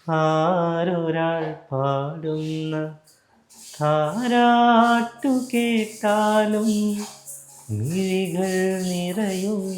ആരൊരാൾ പാടുന്ന താരാട്ടു കേട്ടാലും മിഴികൾ നിറയുന്നതിൻ്റെ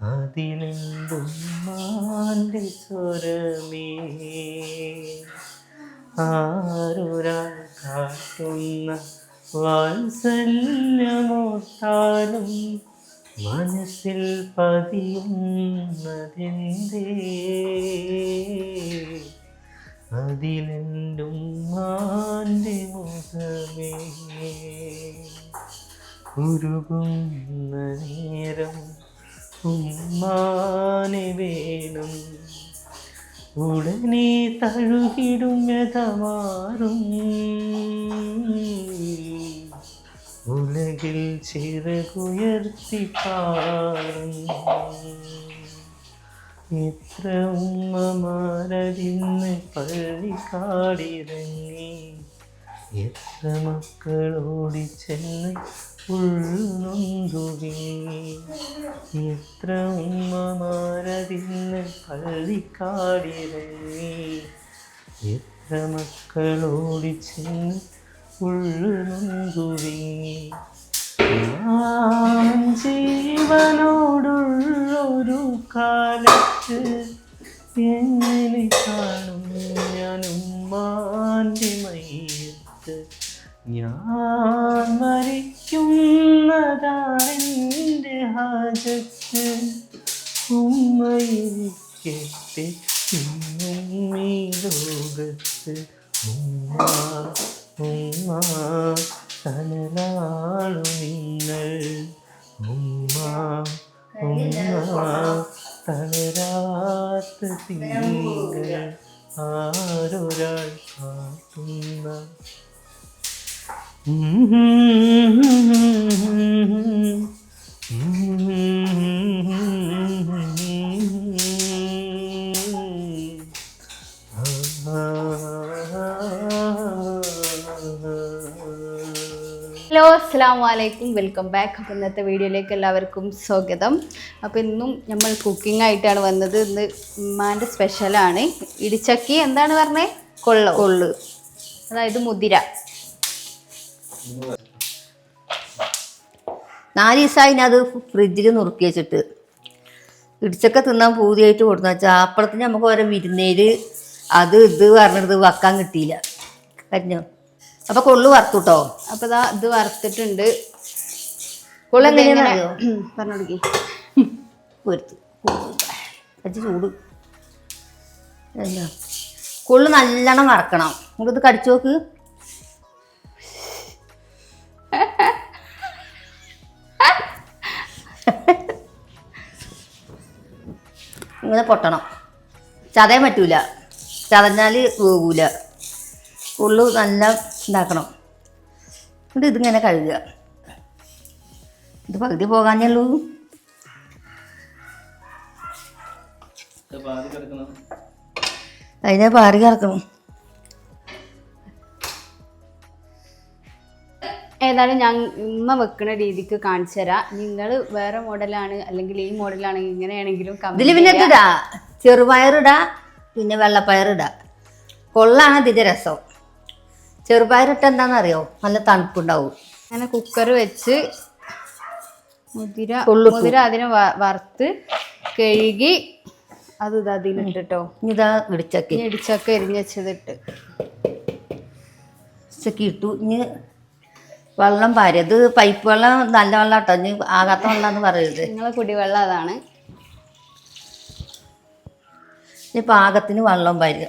അതിലെന്തും മാൻ്റെ സ്വരമേ. ആരൊരാൾ കാട്ടുന്ന വാത്സല്യമോർത്താലും മനസ്സിൽ പതിയുന്നതെന്തേ അതിലെന്തും മാൻ്റെ മുഖമേ. ഉരുകുന്ന നേരം ഉമ്മാനെ വേണം, ഉടനെ തഴുകിടും വ്യതമാറും ഉലകിൽ ചിറകുയർത്തി പാടും. എത്ര ഉമ്മമാരതിന്ന് പള്ളിക്കാടിറങ്ങി, എത്ര മക്കളോടിച്ചെന്ന് ഉൾനൊന്തുകി. എത്ര ഉമ്മമാരതിന്ന് പള്ളിക്കാടിറങ്ങി, എത്ര മക്കളോടിച്ചെന്ന് ഉൾനൊന്തുകി. ഞാൻ ജീവനോടുള്ളൊരു കാലത്ത് എങ്ങനെ കാണും ഞാൻ ഉമ്മാൻ്റെ മയ്യത്ത്. ഞാൻ മരിക്കുന്നതാണെൻ്റെ ഹാജത്ത്, ഉമ്മയിരിക്കട്ടെ ഇന്നും ഈ ലോകത്ത്. ഉമ്മ ഉമ്മ തണലാളു നിങ്ങൾ, ഉമ്മ ഉമ്മ തളരാത്ത തിങ്കൾ. ആരൊരാൾ കാട്ടുന്ന ഹലോ, അസ്സലാമു അലൈക്കും, വെൽക്കം ബാക്ക്. അപ്പോൾ ഇന്നത്തെ വീഡിയോയിലേക്ക് എല്ലാവർക്കും സ്വാഗതം. അപ്പോൾ ഇന്നും നമ്മൾ കുക്കിംഗ് ആയിട്ടാണ് വന്നത്. ഇന്ന് ഉമ്മാൻ്റെ സ്പെഷ്യലാണ് ഇടിച്ചക്കി. എന്താണ് പറഞ്ഞത്? കൊള്ള്, അതായത് മുതിര. 4 ദിവസമായി അത് ഫ്രിഡ്ജിൽ നുറുക്കി വെച്ചിട്ട് ഇടിച്ചൊക്കെ തിന്നാൻ പൂതിയായിട്ട് കൊടുത്തു വെച്ചാൽ അപ്പുറത്തിന് നമുക്ക് ഓരോ വിരുന്നേര് അത് ഇത് പറഞ്ഞത് വെക്കാൻ കിട്ടിയില്ല. കഴിഞ്ഞോ? അപ്പോൾ കൊള്ളു വറുത്തു കേട്ടോ. അപ്പോൾ ഇതാ ഇത് വറുത്തിട്ടുണ്ട്. കൊള്ളു എങ്ങനെയാണെന്നറിയോ? പറഞ്ഞോടുക്കി പൊരുത്ത് അച്ഛൻ ചൂട്. എന്താ കൊള്ളു നല്ലോണം വറക്കണം. നമുക്കിത് കടിച്ചു നോക്ക്. ഇങ്ങനെ പൊട്ടണം. ചതയാൻ പറ്റൂല, ചതഞ്ഞാൽ വേകൂല. ഉള്ളു നല്ല ഉണ്ടാക്കണം. എന്നിട്ട് ഇതിങ്ങനെ കഴുകുക. ഇത് പകുതി പോകാഞ്ഞുള്ളൂ. അതിനെ പാറി കിടക്കണം. ഏതായാലും ഞാൻ ഉമ്മ വെക്കുന്ന രീതിക്ക് കാണിച്ചു തരാം. നിങ്ങൾ വേറെ മോഡലാണ് അല്ലെങ്കിൽ ഈ മോഡലാണെങ്കിൽ ഇങ്ങനെയാണെങ്കിലും ഇതിൽ പിന്നെ ഇടാ, ചെറുപയറിടാ, പിന്നെ വെള്ളപ്പയറിടാ. കൊള്ളാണ് ഇതിൻ്റെ രസം. ചെറുപയറിട്ട് എന്താണെന്നറിയോ? നല്ല തണുപ്പുണ്ടാവും. അങ്ങനെ കുക്കർ വെച്ച് മുതിര അതിനെ വറുത്ത് കഴുകി അത് അതിലിട്ടോ. ഇതാ ഇടിച്ചൊക്കെ എരിഞ്ഞ് വെച്ചതിട്ട് ഇട്ടു. ഇനി വെള്ളം പാരി. അത് പൈപ്പ് വെള്ളം നല്ല വെള്ളം കേട്ടോ. ഇനി ആകാത്ത വെള്ളം എന്ന് പറയരുത്. നിങ്ങളെ കുടിവെള്ളം അതാണ്. ഇനി പാകത്തിന് വെള്ളം പാരുക.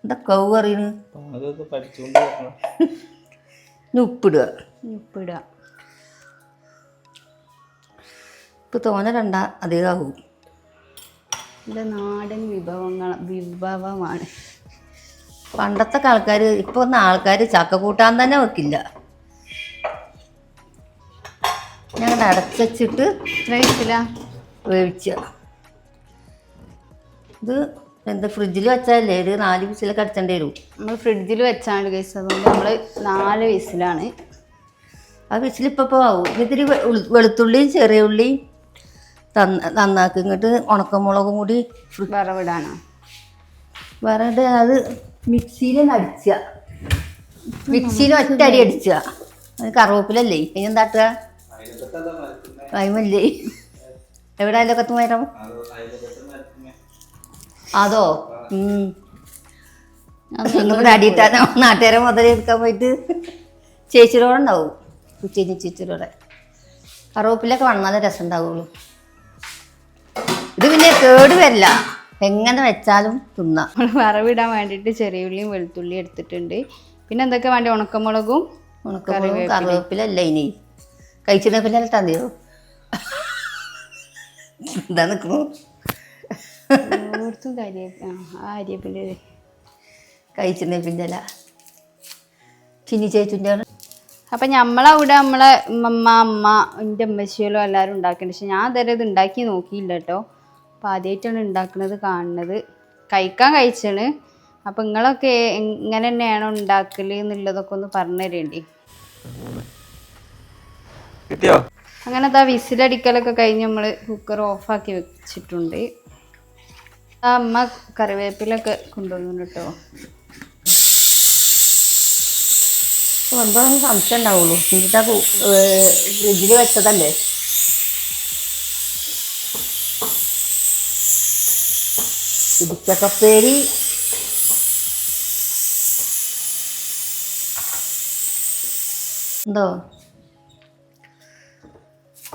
എന്താ കവ് അറിയണ്? ഇനി ഉപ്പിടുക. ഇപ്പം തോന്നണ്ട, അധികമാവും. ഇത് നാടൻ വിഭവമാണ്. പണ്ടത്തെ ആൾക്കാർ, ഇപ്പോൾ ഒന്നും ആൾക്കാർ ചക്ക കൂട്ടാൻ തന്നെ വെക്കില്ല. ഞങ്ങൾ അടച്ചിട്ട് വേവിച്ച ഇത് എന്താ ഫ്രിഡ്ജിൽ വെച്ചാലേ ഒരു 4 വിസിലൊക്കെ അടിച്ചേണ്ടി വരും. നമ്മൾ ഫ്രിഡ്ജിൽ വെച്ചാണ് കഴിച്ചത്. അതുകൊണ്ട് നമ്മൾ 4 വിസിലാണ്. ആ വിസിലിപ്പോൾ ആവും. ഇതിൽ വെളുത്തുള്ളിയും ചെറിയ ഉള്ളിയും നന്നാക്കി ഇങ്ങോട്ട് ഉണക്കമുളകും കൂടി വറവിടാനോ? വറവിട്ട് അത് മിക്സിയിൽ അടിച്ച മിക്സിയിൽ ഒറ്റ അടി അടിച്ച. അത് കറിവേപ്പിലല്ലേ ഇനി എന്താട്ടുക? കൈമല്ലേ എവിടെ അതിലൊക്കെ മരം അതോ ഇവിടെ അടിയിട്ടാനോ നാട്ടുകാരെ മുതലെടുക്കാൻ പോയിട്ട് ചേച്ചിയോടെ ഉണ്ടാവും. ഉച്ചേരി ചേച്ചിയോടെ കറിവേപ്പിലൊക്കെ വന്നാലേ രസം ഉണ്ടാവുള്ളൂ. ഇത് പിന്നെ കേട് വരില്ല, എങ്ങനെ വെച്ചാലും തിന്നാം. വറവിടാൻ വേണ്ടിയിട്ട് ചെറിയ ഉള്ളിയും വെളുത്തുള്ളിയും എടുത്തിട്ടുണ്ട്. പിന്നെ എന്തൊക്കെ വേണ്ടി? ഉണക്കമുളകും കറിവേപ്പിലല്ല ഇനി കഴിച്ചിടപ്പില്ല തന്നെയോ എന്താ നിൽക്കുന്നു അരിയപ്പില് കഴിച്ചിടപ്പില്ല ചിനി ചേച്ചിൻ്റെ. അപ്പം നമ്മളവിടെ നമ്മളെ അമ്മ എൻ്റെ അമ്മച്ചിയോലും എല്ലാവരും ഉണ്ടാക്കുന്നുണ്ട്. പക്ഷെ ഞാൻ ഇതുവരെ ഇത് ഉണ്ടാക്കി നോക്കിയില്ല കേട്ടോ. അപ്പം ആദ്യമായിട്ടാണ് ഉണ്ടാക്കുന്നത് കാണുന്നത്. കഴിക്കാൻ കഴിച്ചാണ്. അപ്പം നിങ്ങളൊക്കെ ഇങ്ങനെ തന്നെയാണോ ഉണ്ടാക്കൽ എന്നുള്ളതൊക്കെ ഒന്ന് പറഞ്ഞു തരേണ്ടി. അങ്ങനെ അതാ വിസിലടിക്കലൊക്കെ കഴിഞ്ഞ് നമ്മൾ കുക്കർ ഓഫാക്കി വെച്ചിട്ടുണ്ട്. ആ അമ്മ കറിവേപ്പിലൊക്കെ കൊണ്ടുവന്നു കേട്ടോ. എന്താണെന്ന് സംശയം ഉണ്ടാവുള്ളൂ. എന്നിട്ടാ ഫ്രിഡ്ജിൽ വെച്ചതല്ലേ. ഇടിച്ചക്കപ്പേരി എന്തോ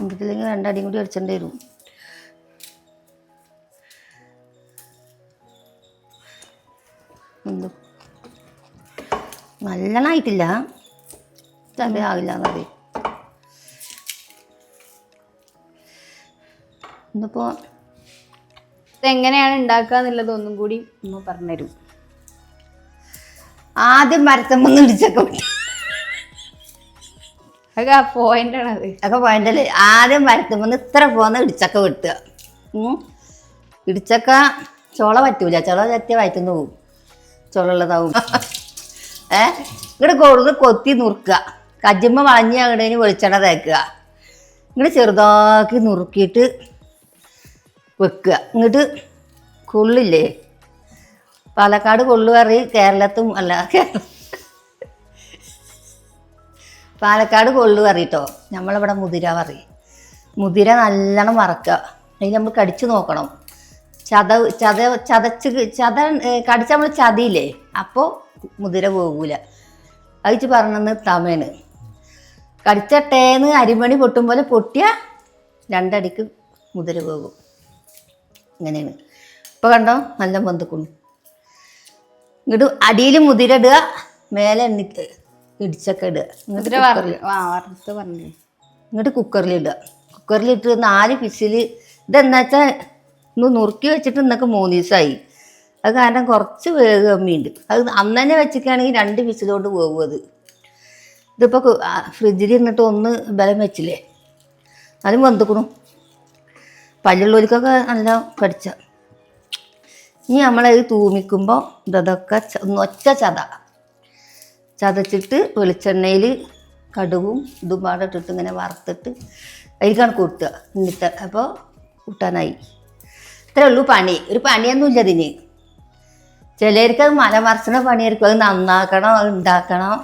എന്തില്ലെങ്കിൽ രണ്ടടിയും കൂടി അടിച്ചേണ്ടി വരും. എന്തോ നല്ലതായിട്ടില്ല, ചതയാകില്ല എന്നറിയ. ഇന്നിപ്പോ ഇതെങ്ങനെയാണ് ഉണ്ടാക്കുക എന്നുള്ളത് ഒന്നും കൂടി ഒന്ന് പറഞ്ഞുതരും. ആദ്യം മരത്തമ്മന്ന് ഇടിച്ചക്ക വിട്ടു. അതൊക്കെ ആ പോയിന്റാണത്. അതൊക്കെ പോയിന്റല്ലേ. ആദ്യം മരത്തമ്മന്ന് ഇത്ര പോകുന്ന ഇടിച്ചക്ക വെട്ടുക. ഇടിച്ചക്ക ചോള പറ്റൂല, ചോള ചത്തിയ വയറ്റുന്ന് പോവും, ചോളുള്ളതാവും. ഇങ്ങോട്ട് കൊടുത്ത് കൊത്തി നുറുക്കുക. കജ്ജുമ്മ വളഞ്ഞ് അങ്ങടേന് വെളിച്ചെണ്ണ തേക്കുക. ഇങ്ങോട്ട് ചെറുതാക്കി നുറുക്കിയിട്ട് വെക്കുക. ഇങ്ങോട്ട് കൊള്ളില്ലേ, പാലക്കാട് കൊള്ളു കറി കേരളത്തും അല്ല, പാലക്കാട് കൊള്ളു കറി കേട്ടോ. നമ്മളിവിടെ മുതിര കറി. മുതിര നല്ലോണം വറക്കുക. അതിന് നമ്മൾ കടിച്ചു നോക്കണം. കടിച്ച നമ്മൾ ചതിയില്ലേ, അപ്പോൾ മുതിര പോകൂല. അയച്ച് പറഞ്ഞെന്ന് തമേന് കടിച്ചട്ടേന്ന് അരിമണി പൊട്ടും പോലെ പൊട്ടിയ രണ്ടടിക്ക് മുതിര പോകും. അങ്ങനെയാണ്. ഇപ്പോൾ കണ്ടോ നല്ല ബന്ധുക്കുന്നു. ഇങ്ങോട്ട് അടിയിൽ മുതിര ഇടുക, മേലെ എണ്ണിക്ക് ഇടിച്ചൊക്കെ ഇടുക. ഇങ്ങോട്ട് കുക്കറിലിടുക. കുക്കറിലിട്ട് 4 വിസിൽ. ഇതെന്താ വെച്ചാൽ ഇന്ന് നുറുക്കി വെച്ചിട്ട് ഇന്നൊക്കെ 3 ദിവസമായി. അത് കാരണം കുറച്ച് വേവ് കമ്മിയുണ്ട്. അത് അന്ന് തന്നെ വെച്ചിട്ടാണെങ്കിൽ 2 വിസിലോട്ട് പോകും. ഇതിപ്പോൾ ഫ്രിഡ്ജിൽ ഇരുന്നിട്ട് ഒന്ന് ബലം വെച്ചില്ലേ, അതും വെന്തുക്കണു. പല്ലുള്ളവർക്കൊക്കെ നല്ല കടിച്ച. ഇനി നമ്മളത് തൂമിക്കുമ്പോൾ ഇതൊക്കെ ഒറ്റ ചതച്ചിട്ട് വെളിച്ചെണ്ണയിൽ കടുകും ഇതും പാടെ ഇട്ടിട്ട് ഇങ്ങനെ വറുത്തിട്ട് അതിലേക്കാണ് കൂട്ടുക. എന്നിട്ട് അപ്പോൾ കൂട്ടാനായി. ഇത്രേ ഉള്ളൂ പണി. ഒരു പണിയൊന്നുമില്ല ഇതിന്. ചിലർക്ക് അത് മലമറിച്ചണ പണിയായിരിക്കും. അത് നന്നാക്കണം, അത് ഉണ്ടാക്കണം.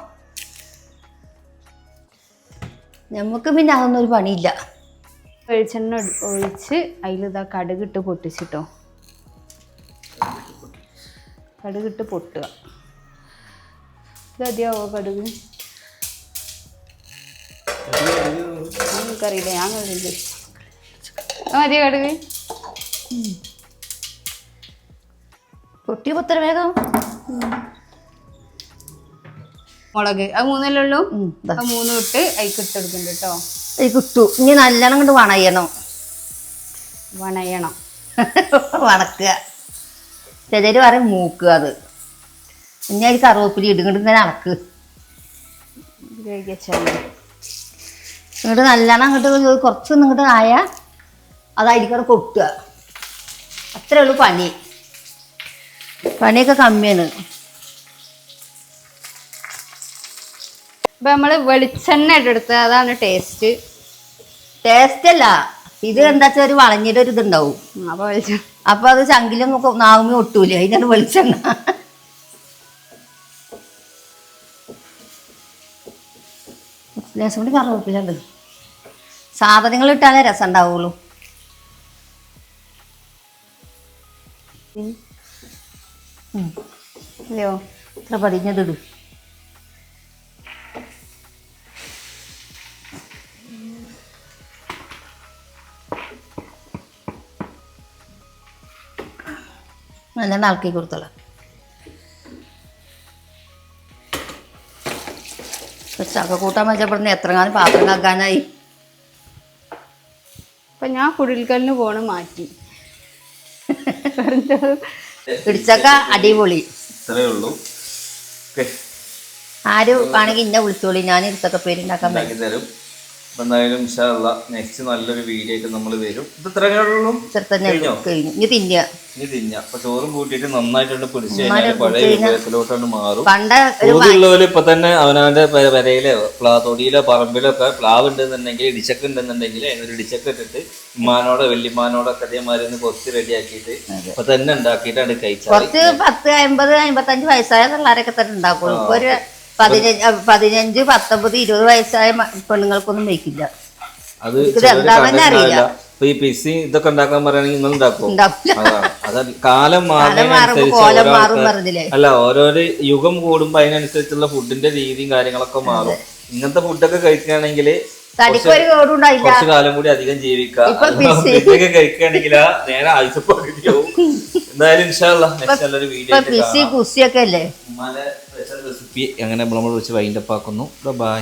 നമുക്ക് പിന്നെ അതൊന്നും ഒരു പണിയില്ല. വെളിച്ചെണ്ണ ഒഴിച്ച് അതിലിതാ കടുകിട്ട് പൊട്ടിച്ചിട്ടോ. കടുകിട്ട് പൊട്ടുക. ഇത് മതിയാവോ കടുക്? എനിക്കറിയില്ല, ഞാൻ കണ്ടില്ല. മതിയോ കടുക്? പൊട്ടിയ പത്ര വേഗം. മുളക് അത് 3 ഉള്ളൂ. 3 ഇട്ട് അതിക്കിട്ടെടുക്കുന്നുണ്ട് കേട്ടോ. അത് കിട്ടു. ഇനി നല്ലോണം കൊണ്ട് വണയണം. വണക്കുക. ചിലർ പറയും മൂക്കുക. അത് ഇനി അതിൽ കറിവേപ്പില ഇടുങ്ങോട്ട് ഇങ്ങനെ അണക്ക്. ഇങ്ങോട്ട് നല്ലോണം അങ്ങോട്ട് കുറച്ച് ഇങ്ങോട്ട് ആയാൽ അതായിരിക്കും കൊട്ടുക. അത്രേ ഉള്ളൂ പണി. പണിയൊക്കെ കമ്മിയാണ്. ഇപ്പം നമ്മൾ വെളിച്ചെണ്ണ ഇട്ടെടുത്ത് അതാണ് ടേസ്റ്റ്. ടേസ്റ്റ് അല്ല, ഇത് എന്താ വെച്ചാൽ ഒരു വളഞ്ഞിട്ട് ഒരു ഇതുണ്ടാവും. അപ്പോൾ വെളിച്ചെണ്ണ അപ്പൊ അത് ചങ്കിലും നാവുമേ ഒട്ടൂല, അതിനാണ് വെളിച്ചെണ്ണ. ലേശം കൂടി കറിവേപ്പിലുണ്ട്. സാധനങ്ങൾ ഇട്ടാലേ രസം ഉണ്ടാവുള്ളൂ. അല്ലയോ ഇത്ര പതിഞ്ഞതിടും. നല്ല ആൾക്കി കൊടുത്തോളാം. ചക്ക കൂട്ടാൻ വെച്ചപ്പെടുന്ന എത്രങ്ങാനും പാത്രം കാക്കാനായി. അപ്പം ഞാൻ കുടിൽക്കലിന് പോണ് മാറ്റി. ഇടിച്ചക്ക അടിപൊളി. ഇത്രയേ ഉള്ളൂ. ആരും ആണെങ്കിൽ ഇന്നെ വിളിച്ചോളി, ഞാൻ ഇടിച്ചക്ക പേരുണ്ടാക്കാൻ ഉണ്ടാക്കി തരും. എന്തായാലും ഇൻഷാ അല്ലാഹ് നെക്സ്റ്റ് നല്ലൊരു വീഡിയോ ആയിട്ട് നമ്മൾ വരും. ഇത് ഇത്രയേ ഉള്ളൂ. കഴിഞ്ഞു. ഇനി തിന്നുക. ഇനി തിന്നാം. അപ്പൊ ചോറും കൂട്ടിയിട്ട് നന്നായിട്ടുണ്ട് പിടിച്ചു കഴിഞ്ഞാൽ പഴയ വിഭവത്തിലോട്ടാണ് മാറും. പണ്ട് പൂതിയുള്ളവര് ഇപ്പൊ തന്നെ അവനവന്റെ പെരയിലോ തൊടിയിലോ പറമ്പിലോ ഒക്കെ പ്ലാവ് ഉണ്ടെന്നുണ്ടെങ്കിൽ ഇടിച്ചക്ക ഉണ്ടെന്നുണ്ടെങ്കിൽ അതിനൊരു ഇടിച്ചക്ക ഇട്ടിട്ട് ഉമ്മാനോടോ വല്യമ്മാനോടൊക്കെ അതേമാതിരി ഒന്ന് കുറച്ച് റെഡിയാക്കിയിട്ട് ഇപ്പൊ തന്നെ ഉണ്ടാക്കിയിട്ടാണ് കഴിച്ചത്. കുറച്ച് 10, 50, 55 വയസ്സായ പിള്ളേരൊക്കെ തന്നെ ഉണ്ടാക്കുള്ളൂ. ഇപ്പൊ ഒരു 15, 19, 20 വയസ്സായ പെണ്ണുങ്ങൾക്കൊന്നും വയ്ക്കില്ല. അത് എന്താണെന്ന് അറിയില്ല. ഇപ്പൊ ഈ പിസി ഇതൊക്കെ ഉണ്ടാക്കാൻ പറയുകയാണെങ്കിൽ നിങ്ങൾ ഉണ്ടാക്കും. അതാണ് കാലം മാറുന്നതിനനുസരിച്ച് അല്ല, ഓരോരോ യുഗം കൂടുമ്പോ അതിനനുസരിച്ചുള്ള ഫുഡിന്റെ രീതിയും കാര്യങ്ങളൊക്കെ മാറും. ഇങ്ങനത്തെ ഫുഡൊക്കെ കഴിക്കുകയാണെങ്കിൽ കുറച്ചു കാലം കൂടി അധികം ജീവിക്കാം. ഇതൊക്കെ കഴിക്കുകയാണെങ്കിൽ നേരെ ആയുസ് പകുതിയാവും. എന്തായാലും ഇൻഷാ അല്ലാഹ് നെക്സ്റ്റ് നല്ലൊരു വീഡിയോ ഉമ്മാന്റെ സ്പെഷ്യൽ റെസിപ്പി അങ്ങനെ നമ്മൾ വെച്ച് വൈൻഡപ്പ് ആക്കുന്നു. ബൈ.